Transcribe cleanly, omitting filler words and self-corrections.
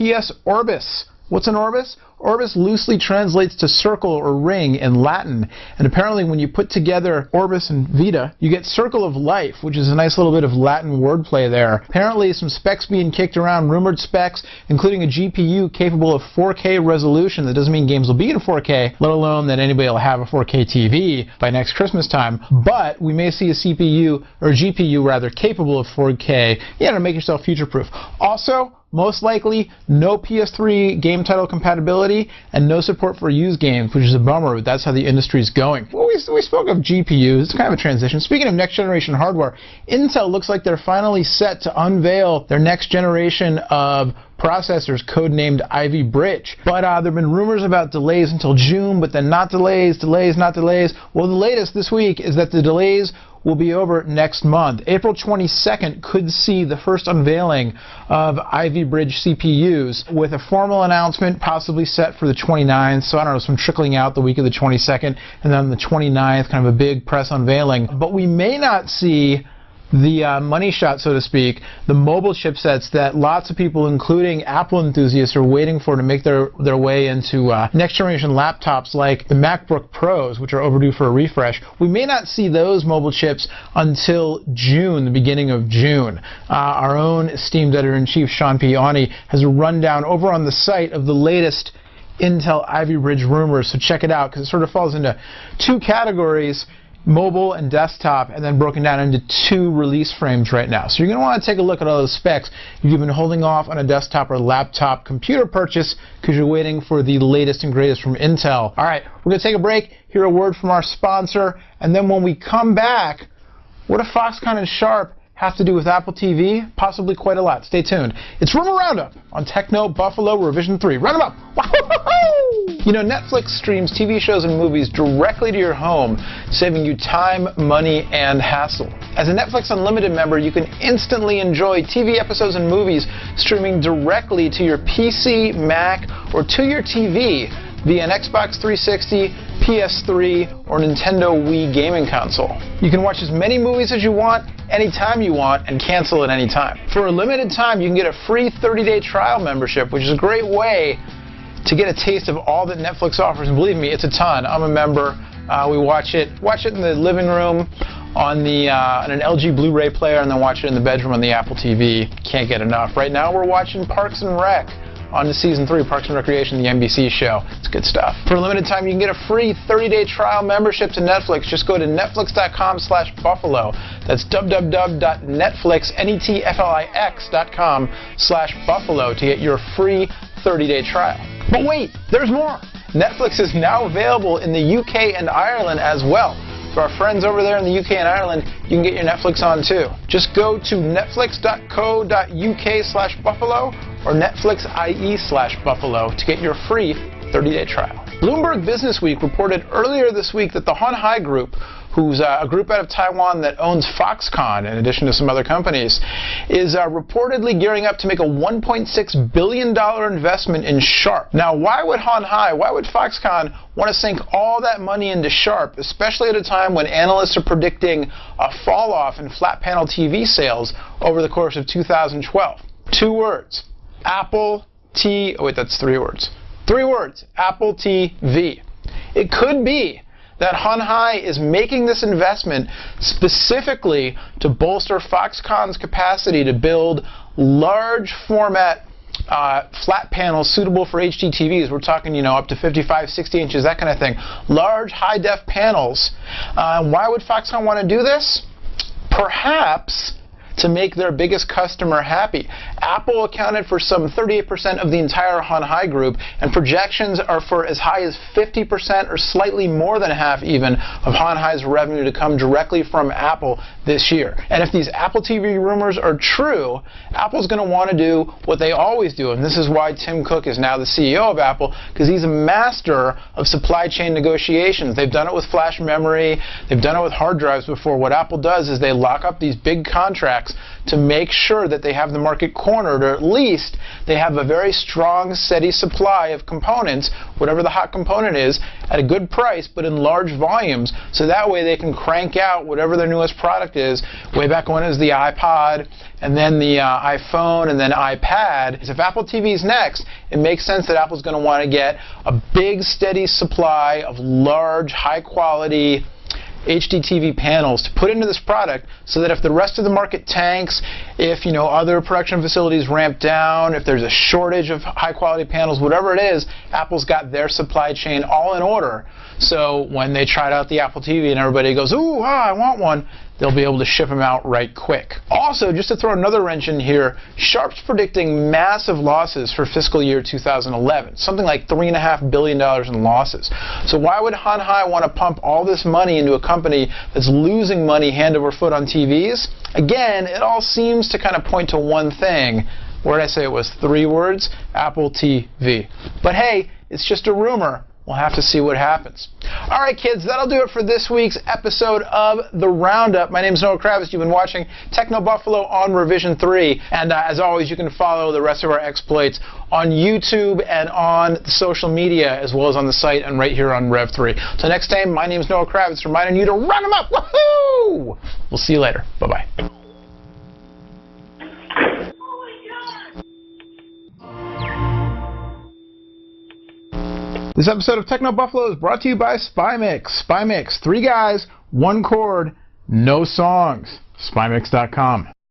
PS Orbis. What's an Orbis? Orbis loosely translates to circle or ring in Latin, and apparently when you put together Orbis and Vita, you get Circle of Life, which is a nice little bit of Latin wordplay there. Apparently some specs being kicked around, rumored specs, including a GPU capable of 4K resolution. That doesn't mean games will be in 4K, let alone that anybody will have a 4K TV by next Christmas time, but we may see a CPU, or a GPU rather, capable of 4K, to make yourself future-proof. Also, most likely, no PS3 game title compatibility and no support for used games, which is a bummer, but that's how the industry is going. Well, we spoke of GPUs. It's kind of a transition. Speaking of next-generation hardware, Intel looks like they're finally set to unveil their next generation of processors, codenamed Ivy Bridge. But there have been rumors about delays until June, but then not delays, not delays. Well, the latest this week is that the delays will be over next month. April 22nd could see the first unveiling of Ivy Bridge CPUs, with a formal announcement possibly set for the 29th, so I don't know, some trickling out the week of the 22nd, and then the 29th, kind of a big press unveiling. But we may not see the money shot, so to speak, the mobile chipsets that lots of people, including Apple enthusiasts, are waiting for to make their way into next-generation laptops like the MacBook Pros, which are overdue for a refresh. We may not see those mobile chips until June, the beginning of June. Our own esteemed editor-in-chief, Sean P. Awney, has a rundown over on the site of the latest Intel Ivy Bridge rumors, so check it out, because it sort of falls into two categories: mobile and desktop, and then broken down into two release frames right now. So you're going to want to take a look at all those specs if you've been holding off on a desktop or laptop computer purchase because you're waiting for the latest and greatest from Intel. All right, we're going to take a break, hear a word from our sponsor, and then when we come back, what do Foxconn and Sharp have to do with Apple TV? Possibly quite a lot. Stay tuned. It's Rumor Roundup on Techno Buffalo Revision 3. Run them up! You know, Netflix streams TV shows and movies directly to your home, saving you time, money, and hassle. As a Netflix Unlimited member, you can instantly enjoy TV episodes and movies streaming directly to your PC, Mac, or to your TV via an Xbox 360, PS3, or Nintendo Wii gaming console. You can watch as many movies as you want, anytime you want, and cancel at any time. For a limited time, you can get a free 30-day trial membership, which is a great way to get a taste of all that Netflix offers. And believe me, it's a ton. I'm a member. We watch it in the living room on an LG Blu-ray player, and then watch it in the bedroom on the Apple TV. Can't get enough. Right now, we're watching Parks and Rec. On to Season 3, Parks and Recreation, the NBC show. It's good stuff. For a limited time, you can get a free 30-day trial membership to Netflix. Just go to netflix.com/buffalo. That's www.netflix.com/buffalo to get your free 30-day trial. But wait, there's more. Netflix is now available in the UK and Ireland as well. For our friends over there in the UK and Ireland, you can get your Netflix on too. Just go to netflix.co.uk/buffalo or netflix.ie/buffalo to get your free 30-day trial. Bloomberg Businessweek reported earlier this week that the Hon Hai Group, who's a group out of Taiwan that owns Foxconn in addition to some other companies, is reportedly gearing up to make a $1.6 billion investment in Sharp. Now, why would Foxconn want to sink all that money into Sharp, especially at a time when analysts are predicting a fall off in flat panel TV sales over the course of 2012? Two words. Apple T... Oh, wait, that's three words. Three words. Apple TV. It could be that Hon Hai is making this investment specifically to bolster Foxconn's capacity to build large format flat panels suitable for HDTVs. We're talking, up to 55, 60 inches, that kind of thing. Large, high-def panels. Why would Foxconn want to do this? Perhaps to make their biggest customer happy. Apple accounted for some 38% of the entire Hon Hai group, and projections are for as high as 50% or slightly more than half even of Hon Hai's revenue to come directly from Apple this year. And if these Apple TV rumors are true, Apple's going to want to do what they always do, and this is why Tim Cook is now the CEO of Apple, because he's a master of supply chain negotiations. They've done it with flash memory, they've done it with hard drives before. What Apple does is they lock up these big contracts to make sure that they have the market cornered, or at least they have a very strong, steady supply of components, whatever the hot component is, at a good price, but in large volumes, so that way they can crank out whatever their newest product is. Way back when it was the iPod, and then the iPhone, and then iPad. If Apple TV is next, it makes sense that Apple's going to want to get a big, steady supply of large, high-quality HDTV panels to put into this product, so that if the rest of the market tanks, if other production facilities ramp down, if there's a shortage of high-quality panels, whatever it is, Apple's got their supply chain all in order. So when they tried out the Apple TV and everybody goes, ooh, I want one, they'll be able to ship them out right quick. Also, just to throw another wrench in here, Sharp's predicting massive losses for fiscal year 2011, something like $3.5 billion in losses. So why would Hon Hai want to pump all this money into a company that's losing money hand over foot on TVs? Again, it all seems to kind of point to one thing. What did I say it was? 3 words? Apple TV. But hey, it's just a rumor. We'll have to see what happens. All right, kids, that'll do it for this week's episode of The Roundup. My name is Noah Kravitz. You've been watching Techno Buffalo on Revision 3. And as always, you can follow the rest of our exploits on YouTube and on social media, as well as on the site and right here on Rev 3. Till next time, my name is Noah Kravitz, reminding you to run them up. Woohoo! We'll see you later. Bye-bye. This episode of Techno Buffalo is brought to you by SpyMix. SpyMix, 3 guys, 1 chord, no songs. SpyMix.com.